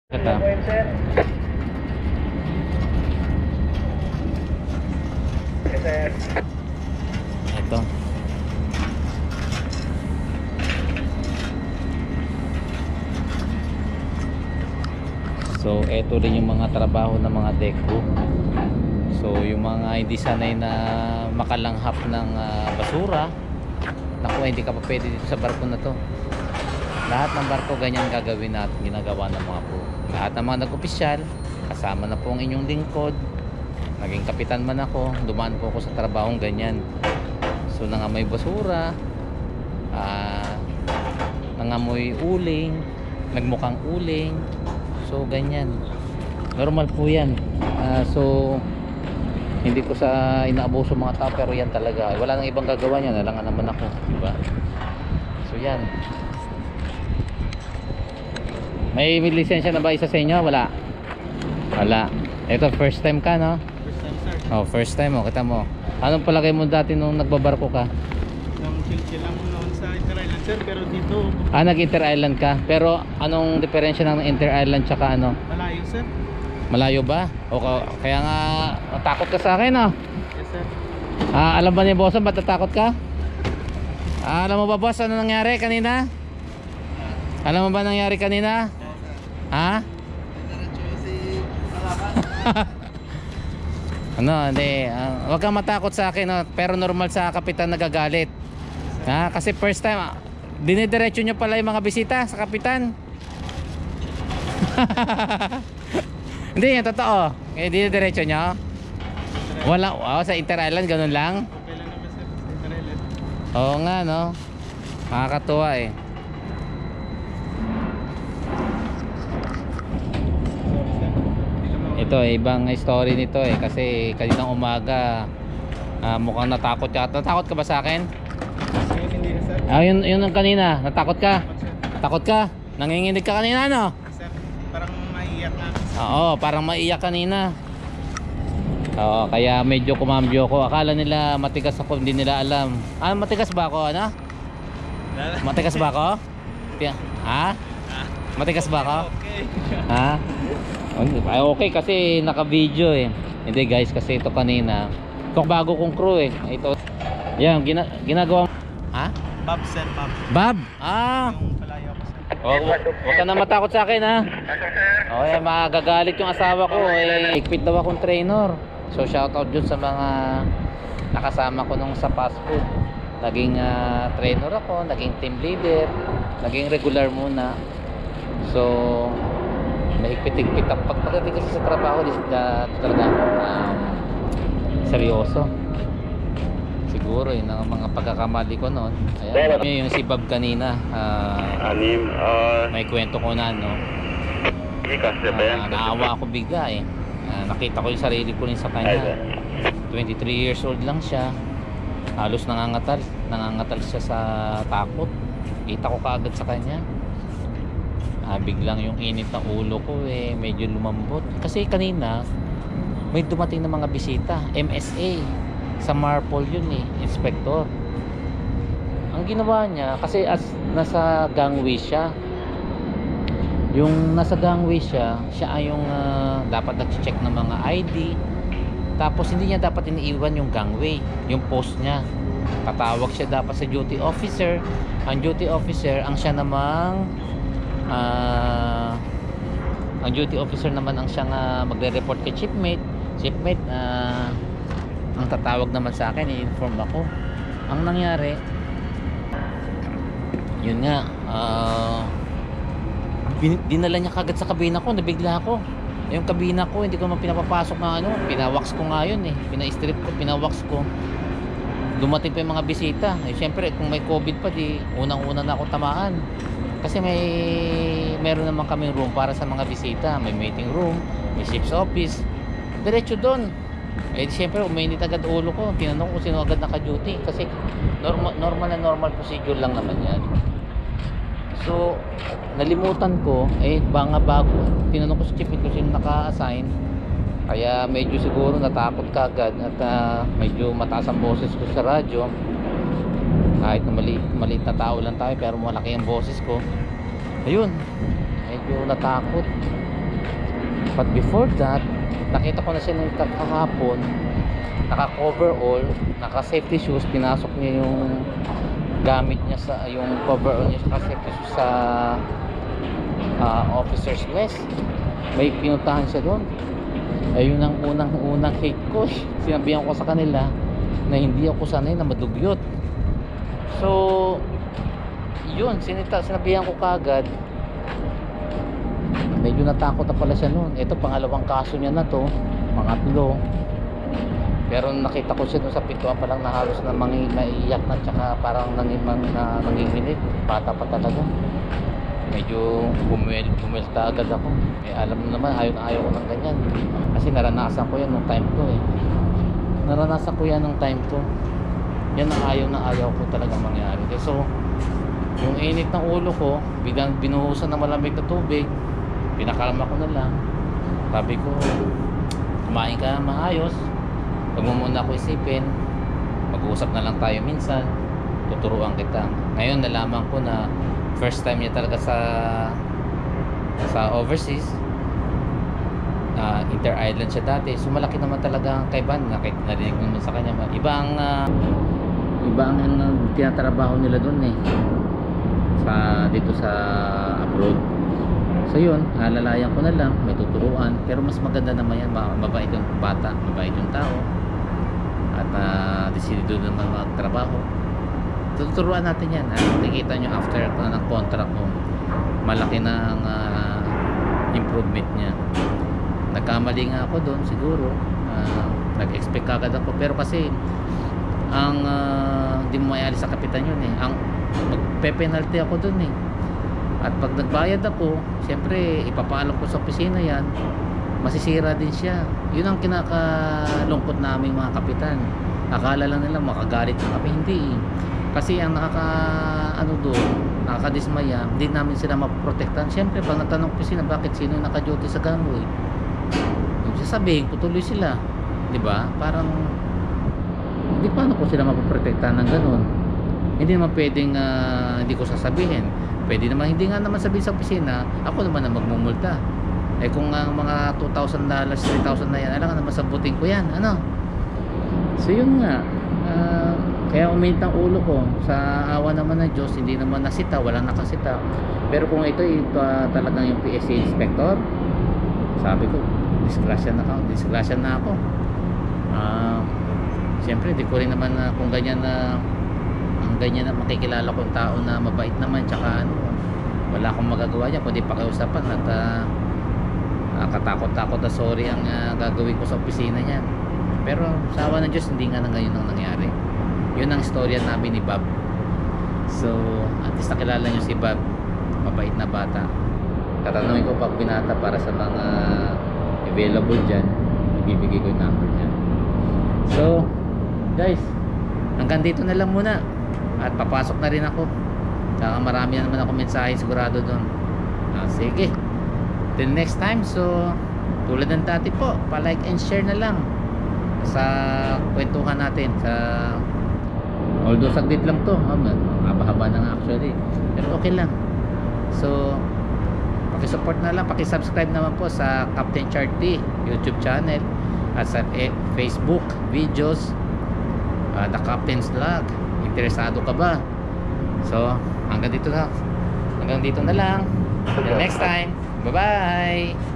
Ito. Ito. So, ito rin yung mga trabaho ng mga deco. So, yung mga hindi sanay na makalanghap ng basura, naku, hindi ka pa pwede dito sa barko na to. Lahat ng barko ganyan gagawin natin, ginagawa ng mga crew. Lahat ng mga nag-opisyal, kasama na po ang inyong lingkod. Naging kapitan man ako, dumaan po ako sa trabahong ganyan. So, nangamoy basura, nangamoy uling, nagmukhang uling. So, ganyan. Normal po yan. So, hindi ko sa inaabuso mga tao, pero yan talaga. Wala nang ibang gagawa niya, nalangan naman ako, diba? So, yan. May lisensya na ba isa sa inyo? Wala. Wala. Ito, first time ka, no? First time, sir. Oh, first time mo, kita mo. Anong palagay mo dati nung nagbabarko ka? Nang chill-chill lang noon sa Inter-Island, sir. Pero dito, Nag-inter-island ka. Pero anong diferensya ng inter-island tsaka ano? malayo, sir. Malayo ba? O kaya nga natakot ka sa akin, no? Yes, sir. Alam ba ni boss, ba't natakot ka? Alam mo ba, boss, ano nangyari kanina? Alam mo ba nangyari kanina? Ha? Ano, hindi. Huwag kang matakot sa akin, no? Pero normal sa kapitan nagagalit. Kasi first time, dinidiretso nyo pala yung mga bisita sa kapitan. Hindi, yung totoo. Dinidiretso nyo? Wala, sa Inter-Island, ganun lang? Okay lang naman, sir. Sa Inter-Island. Oo nga, no? Nakakatuwa eh. Ito ibang story nito kasi kaninang umaga mukhang natakot ka. Natakot ka ba sa akin? Ngayon, hindi na, sir. Yun ang kanina. Natakot ka? Sir. Takot ka? Nanginginig ka kanina, no? Sir, parang maiiyak na. Oo, parang maiyak kanina. Oo, kaya medyo kumambyo ko. Akala nila matigas ako, hindi nila alam. Matigas ba ako, ano? Matigas ba ako? Ha? Matigas ba ako? Okay. Ha? Ay, okay kasi naka-video eh. Hindi guys, kasi ito kanina. Ito bago kong crew eh. Ito. Yan, ginagawa. Ha? Bob, sir. Bob. Bob? Yung palayo ko, sir. Huwag ka na matakot sa akin, ha? Okay, magagalit yung asawa ko eh. Higpit daw akong trainer. So shoutout dun sa mga nakasama ko nung sa fast food. Naging trainer ako, naging team leader, naging regular muna. So mahigpit-higpit ako. Pagdating kasi sa trabaho, talaga seryoso. Siguro yun ang mga pagkakamali ko noon. Ayan, yung si Bob kanina, may kwento ko na, no? Naawa ako bigla eh. Nakita ko yung sarili ko rin sa kanya. 23 years old lang siya. Halos nangangatal siya sa takot. Kita ko kaagad sa kanya. Biglang yung init ng ulo ko medyo lumambot. Kasi kanina may dumating na mga bisita, MSA sa Marpol yun inspector. Ang ginawa niya kasi nasa gangway siya. Yung nasa gangway siya ay yung dapat nag-check ng mga ID. Tapos hindi niya dapat iniiwan yung gangway, yung post niya. Tatawag siya dapat sa duty officer. Ang duty officer ang siya namang ang duty officer naman ang siyang magre-report kay shipmate. Ang tatawag naman sa akin, i-inform ako. Ang nangyari, yun nga, dinala niya kagad sa kabina ko. Nabigla ako. Yung kabina ko hindi ko naman pinapapasok na pinawax ko nga yun pina-strip ko, pinawax ko. Dumating pa yung mga bisita syempre kung may COVID pa di unang-una na ako tamaan. Kasi meron naman kaming room para sa mga bisita. May meeting room, may ship's office. Diretso doon. Siyempre umainit agad ulo ko. Tinanong ko sino agad naka-duty. Kasi normal procedure lang naman yan. So nalimutan ko bago tinanong ko sa chief ko sino naka-assign. Kaya medyo siguro natakot ka agad. At medyo mataas ang boses ko sa radyo. Kahit na maliit na tao lang tayo, pero malaki ang boses ko. Ayun, medyo natakot. But before that, nakita ko na siya ng kahapon, naka-coverall, naka-safety shoes, pinasok niya yung gamit niya sa yung coverall niya, naka-safety shoes sa officer's mess. May pinuntahan siya doon. Ayun ang unang hate ko. Sinabihan ko sa kanila na hindi ako sanay na madugyot. So yun, sinabihan ko kagad. Medyo natakot na pala siya noon. Ito pangalawang kaso niya na to, pangatlo. Pero nakita ko siya doon sa pintuan pa lang na halos na maiiyak na, tsaka parang nanginginig. Bata pa talaga. Medyo bumilta agad ako. Alam mo naman, ayaw ko ng ganyan. Kasi naranasan ko yan nung time ko eh. Naranasan ko yan nung time ko. Yan ang ayaw ko talaga mangyari. So yung init ng ulo ko, biglang binuhusan ng malamig na tubig, pinakalma ko na lang. Sabi ko, kumain ka maayos, huwag mo muna ako isipin, mag-uusap na lang tayo minsan, tuturuan kita. Ngayon nalaman ko na first time niya talaga sa overseas. Inter-island siya dati, so malaki naman talaga ang kaibahan. Narinig naman sa kanya, iba ang tinatrabaho nila doon eh, dito sa abroad. So yun, alalayan ko na lang, may tuturuan. Pero mas maganda naman yan, mabait yung bata, mabait yung tao, at decidido naman magtrabaho. Tuturuan natin yan. Nakikita nyo after ng contract ko, malaki na ang improvement niya. Nagkamali nga ako doon siguro, nag-expect agad ako, pero kasi ang hindi mo maialis sa kapitan yun eh, ang magpe-penalty ako doon eh. At pag nagbayad ako, siyempre ipapaalam ko sa opisina yan, masisira din siya. Yun ang kinakalungkot naming mga kapitan. Akala lang nila makagalit na kami, hindi eh. Kasi ang nakakadismaya, hindi namin sila maprotektahan. Siyempre pag natanong ko sila bakit sino yung naka-duty sa Gangway, sasabihin ko tuloy sila, di ba? Parang hindi, paano ko sila mapoprotektahan ng ganun? Hindi naman pwedeng hindi ko sasabihin. Pwede naman hindi nga naman sabihin sa opisina, ako naman na magmumulta. Eh kung mga $2,000, $3,000 na yan, alam nga naman sabutin ko yan, ano? So yun nga, kaya uminit ang ulo ko. Sa awa naman ng Diyos, hindi naman nasita, walang nakasita. Pero kung ito talagang yung PSA inspector, sabi ko, disgrasya na ako. Siyempre hindi ko rin naman kung ganyan na makikilala ko yung tao na mabait naman, tsaka wala akong magagawa niya kundi pakiusapan at katakot-takot na sorry ang gagawin ko sa opisina niya. Pero sa awa ng Diyos, hindi nga na ngayon ang nangyari. Yun ang istorya namin ni Bob. So at least nakilala nyo si Bob, mabait na bata. Tatanungin ko pag binata para sa mga available dyan, ibibigay ko yung number niya. So guys, hanggang dito na lang muna, at papasok na rin ako. Saka marami na naman ako mensahe sigurado doon. Sige, till next time. So tulad ng dati po, pa-like and share na lang sa kwentuhan natin. Although saglit lang to, haba-haba na nga actually, pero okay lang. So pakisupport na lang, pakisubscribe naman po sa Captain Charty YouTube channel at sa Facebook videos, The Captain's Vlog. Interesado ka ba? So hanggang dito na lang. Until next time, bye bye.